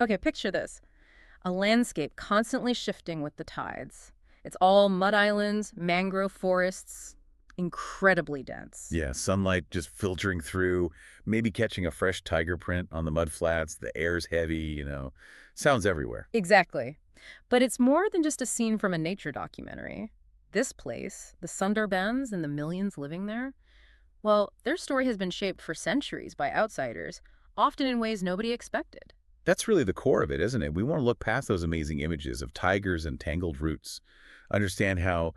Okay, picture this. A landscape constantly shifting with the tides. It's all mud islands, mangrove forests, incredibly dense. Yeah, sunlight just filtering through, maybe catching a fresh tiger print on the mud flats. The air's heavy. Sounds everywhere. Exactly. But it's more than just a scene from a nature documentary. This place, the Sundarbans and the millions living there, well, their story has been shaped for centuries by outsiders, often in ways nobody expected. That's really the core of it, isn't it? We want to look past those amazing images of tigers and tangled roots, understand how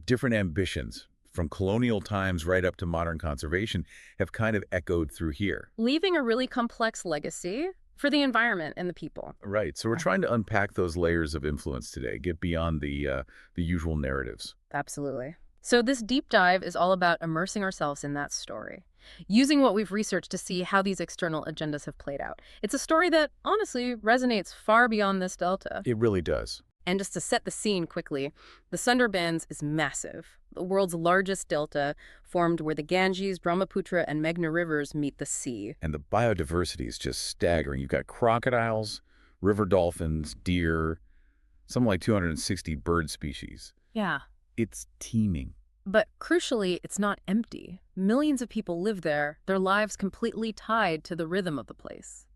different ambitions from colonial times right up to modern conservation have kind of echoed through here. Leaving a really complex legacy for the environment and the people. Right. So we're trying to unpack those layers of influence today, get beyond the usual narratives. Absolutely. So this deep dive is all about immersing ourselves in that story, using what we've researched to see how these external agendas have played out. It's a story that honestly resonates far beyond this delta. It really does. And just to set the scene quickly, the Sundarbans is massive, the world's largest delta, formed where the Ganges, Brahmaputra, and Meghna rivers meet the sea. And the biodiversity is just staggering. You've got crocodiles, river dolphins, deer, something like 260 bird species. Yeah. It's teeming. But crucially, it's not empty. Millions of people live there, their lives completely tied to the rhythm of the place.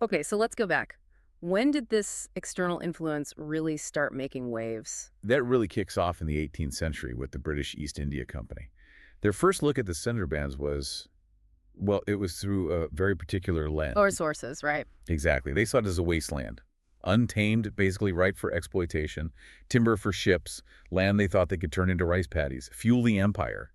Okay, so let's go back. When did this external influence really start making waves? That really kicks off in the 18th century with the British East India Company. Their first look at the Sundarbans was, well, it was through a very particular lens. Or sources, right? Exactly. They saw it as a wasteland. Untamed, basically ripe for exploitation, timber for ships, land they thought they could turn into rice paddies, fuel the empire.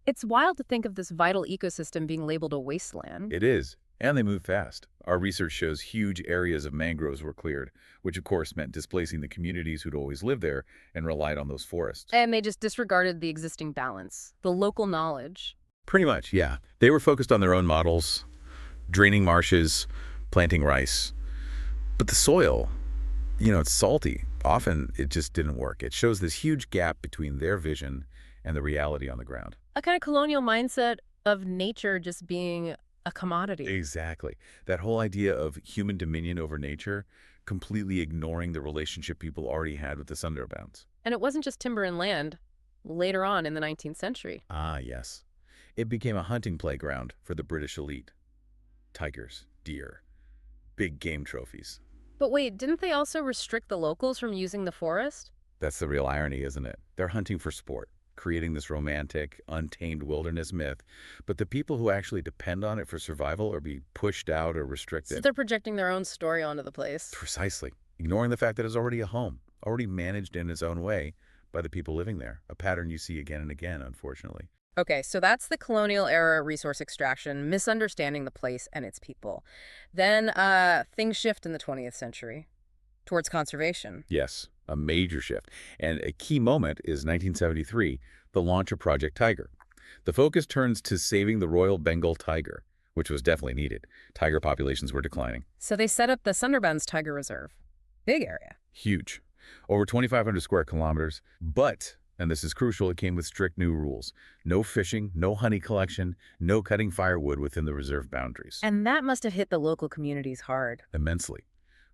It's wild to think of this vital ecosystem being labeled a wasteland. It is. And they move fast. Our research shows huge areas of mangroves were cleared, which of course meant displacing the communities who'd always lived there and relied on those forests. And they just disregarded the existing balance, the local knowledge. Pretty much, yeah. They were focused on their own models, draining marshes, planting rice. But the soil, it's salty. Often it just didn't work. It shows this huge gap between their vision and the reality on the ground. A kind of colonial mindset of nature just being a commodity. Exactly. That whole idea of human dominion over nature, completely ignoring the relationship people already had with the Sundarbans. And it wasn't just timber and land. Later on in the 19th century. Ah, yes. It became a hunting playground for the British elite. Tigers, deer, big game trophies. But wait, didn't they also restrict the locals from using the forest? That's the real irony, isn't it? They're hunting for sport, creating this romantic, untamed wilderness myth, but the people who actually depend on it for survival are being pushed out or So restricted. they're projecting their own story onto the place. Precisely. Ignoring the fact that it's already a home, already managed in its own way by the people living there, a pattern you see again and again, unfortunately. Okay, so that's the colonial era resource extraction, misunderstanding the place and its people. Then things shift in the 20th century towards conservation. Yes, a major shift. And a key moment is 1973, the launch of Project Tiger. The focus turns to saving the Royal Bengal tiger, which was definitely needed. Tiger populations were declining. So they set up the Sundarbans Tiger Reserve. Big area. Huge. Over 2,500 square kilometers. But, and this is crucial, it came with strict new rules. No fishing, no honey collection, no cutting firewood within the reserve boundaries. And that must have hit the local communities hard. Immensely.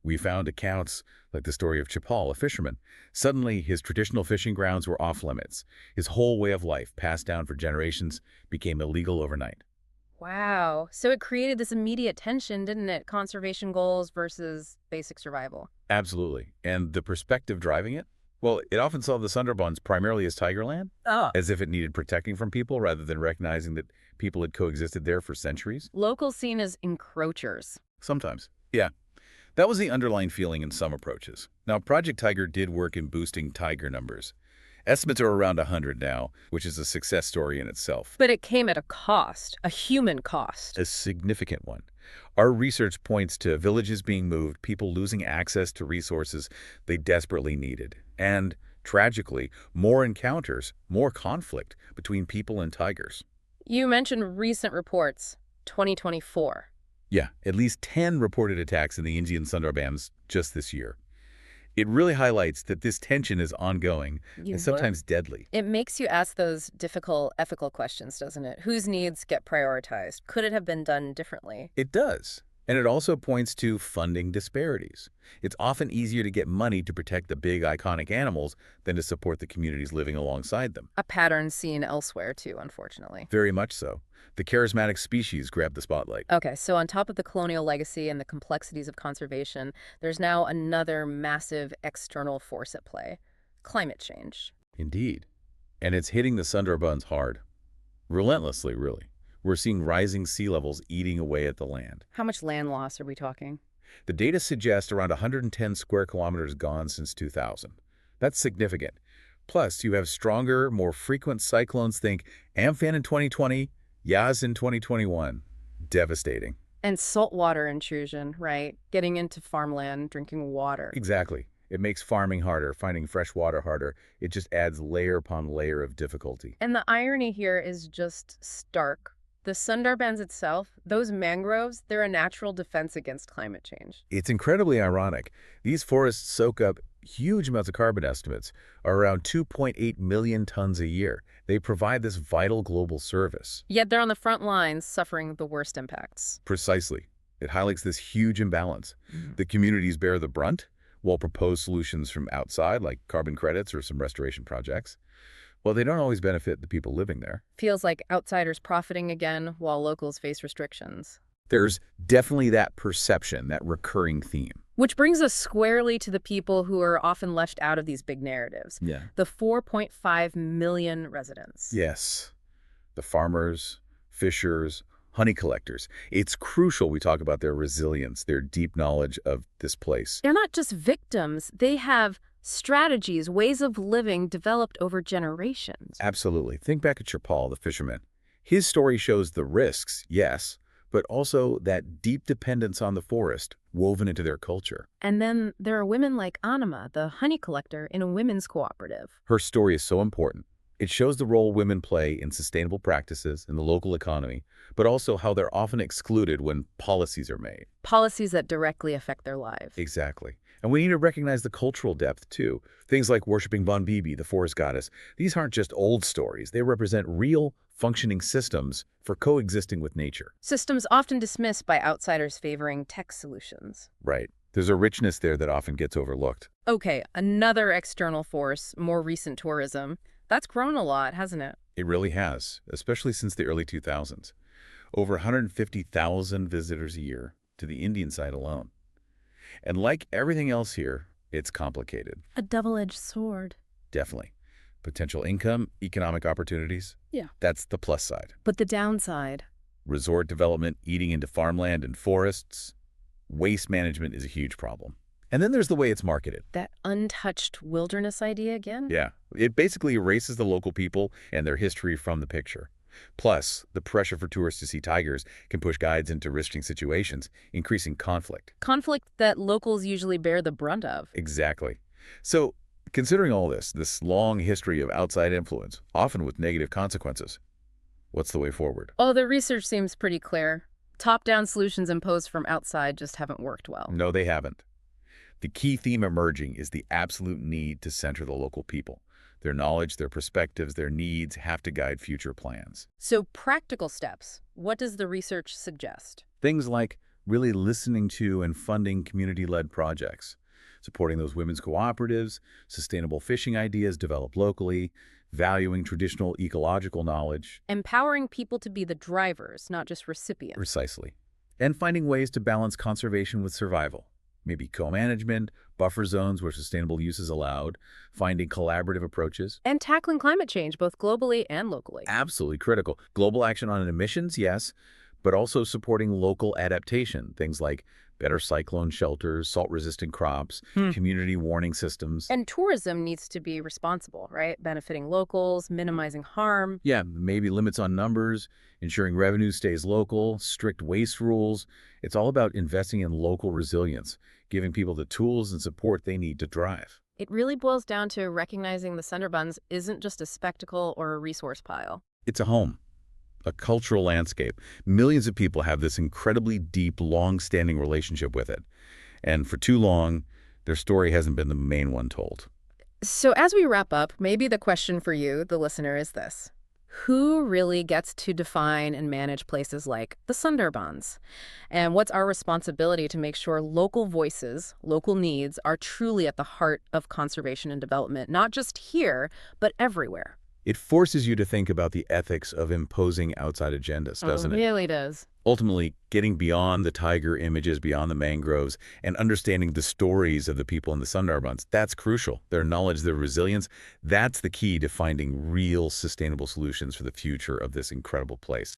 We found accounts like the story of Chapal, a fisherman. Suddenly, his traditional fishing grounds were off limits. His whole way of life, passed down for generations, became illegal overnight. Wow. So it created this immediate tension, didn't it? Conservation goals versus basic survival. Absolutely. And the perspective driving it? Well, it often saw the Sundarbans primarily as tiger land, Oh. as if it needed protecting from people rather than recognizing that people had coexisted there for centuries. Locals seen as encroachers. Sometimes. Yeah. That was the underlying feeling in some approaches. Now, Project Tiger did work in boosting tiger numbers. Estimates are around 100 now, which is a success story in itself. But it came at a cost, a human cost. A significant one. Our research points to villages being moved, people losing access to resources they desperately needed, and, tragically, more encounters, more conflict between people and tigers. You mentioned recent reports, 2024. Yeah, at least 10 reported attacks in the Indian Sundarbans just this year. It really highlights that this tension is ongoing and sometimes deadly. It makes you ask those difficult ethical questions, doesn't it? Whose needs get prioritized? Could it have been done differently? It does. And it also points to funding disparities. It's often easier to get money to protect the big iconic animals than to support the communities living alongside them. A pattern seen elsewhere, too, unfortunately. Very much so. The charismatic species grab the spotlight. Okay, so on top of the colonial legacy and the complexities of conservation, there's now another massive external force at play: climate change. Indeed. And it's hitting the Sundarbans hard. Relentlessly, really. We're seeing rising sea levels eating away at the land. How much land loss are we talking? The data suggests around 110 square kilometers gone since 2000. That's significant. Plus, you have stronger, more frequent cyclones. Think Amphan in 2020, Yas in 2021. Devastating. And saltwater intrusion, right? Getting into farmland, drinking water. Exactly. It makes farming harder, finding fresh water harder. It just adds layer upon layer of difficulty. And the irony here is just stark. The Sundarbans itself, those mangroves, they're a natural defense against climate change. It's incredibly ironic. These forests soak up huge amounts of carbon. Estimates are around 2.8 million tons a year. They provide this vital global service. Yet they're on the front lines suffering the worst impacts. Precisely. It highlights this huge imbalance. The communities bear the brunt, while proposed solutions from outside, like carbon credits or some restoration projects, well, they don't always benefit the people living there. Feels like outsiders profiting again while locals face restrictions. There's definitely that perception, that recurring theme. Which brings us squarely to the people who are often left out of these big narratives. Yeah. The 4.5 million residents. Yes. The farmers, fishers, honey collectors. It's crucial we talk about their resilience, their deep knowledge of this place. They're not just victims. They have strategies, ways of living developed over generations. Absolutely. Think back at Chapal, the fisherman. His story shows the risks, yes, but also that deep dependence on the forest woven into their culture. And then there are women like Anima, the honey collector in a women's cooperative. Her story is so important. It shows the role women play in sustainable practices in the local economy, but also how they're often excluded when policies are made. Policies that directly affect their lives. Exactly. And we need to recognize the cultural depth, too. Things like worshiping Bon Bibi, the forest goddess. These aren't just old stories. They represent real, functioning systems for coexisting with nature. Systems often dismissed by outsiders favoring tech solutions. Right. There's a richness there that often gets overlooked. Okay, another external force, more recent tourism. That's grown a lot, hasn't it? It really has, especially since the early 2000s. Over 150,000 visitors a year to the Indian side alone. And like everything else here, it's complicated. A double-edged sword. Definitely. Potential income, economic opportunities. Yeah. That's the plus side. But the downside? Resort development, eating into farmland and forests. Waste management is a huge problem. And then there's the way it's marketed. That untouched wilderness idea again? Yeah. It basically erases the local people and their history from the picture. Plus, the pressure for tourists to see tigers can push guides into risking situations, increasing conflict. Conflict that locals usually bear the brunt of. Exactly. So, considering all this long history of outside influence, often with negative consequences, what's the way forward? Oh, the research seems pretty clear. Top-down solutions imposed from outside just haven't worked well. No, they haven't. The key theme emerging is the absolute need to center the local people. Their knowledge, their perspectives, their needs have to guide future plans. So practical steps. What does the research suggest? Things like really listening to and funding community-led projects, supporting those women's cooperatives, sustainable fishing ideas developed locally, valuing traditional ecological knowledge. Empowering people to be the drivers, not just recipients. Precisely. And finding ways to balance conservation with survival. Maybe co-management, buffer zones where sustainable use is allowed, finding collaborative approaches. And tackling climate change, both globally and locally. Absolutely critical. Global action on emissions, yes, but also supporting local adaptation, things like better cyclone shelters, salt-resistant crops, community warning systems. And tourism needs to be responsible, right? Benefiting locals, minimizing harm. Yeah, maybe limits on numbers, ensuring revenue stays local, strict waste rules. It's all about investing in local resilience, giving people the tools and support they need to thrive. It really boils down to recognizing the Sundarbans isn't just a spectacle or a resource pile. It's a home, a cultural landscape. Millions of people have this incredibly deep, long-standing relationship with it. And for too long, their story hasn't been the main one told. So as we wrap up, maybe the question for you, the listener, is this. Who really gets to define and manage places like the Sundarbans? And what's our responsibility to make sure local voices, local needs are truly at the heart of conservation and development, not just here, but everywhere? It forces you to think about the ethics of imposing outside agendas, Oh, it doesn't it? really does. Ultimately, getting beyond the tiger images, beyond the mangroves, and understanding the stories of the people in the Sundarbans, that's crucial. Their knowledge, their resilience, that's the key to finding real sustainable solutions for the future of this incredible place.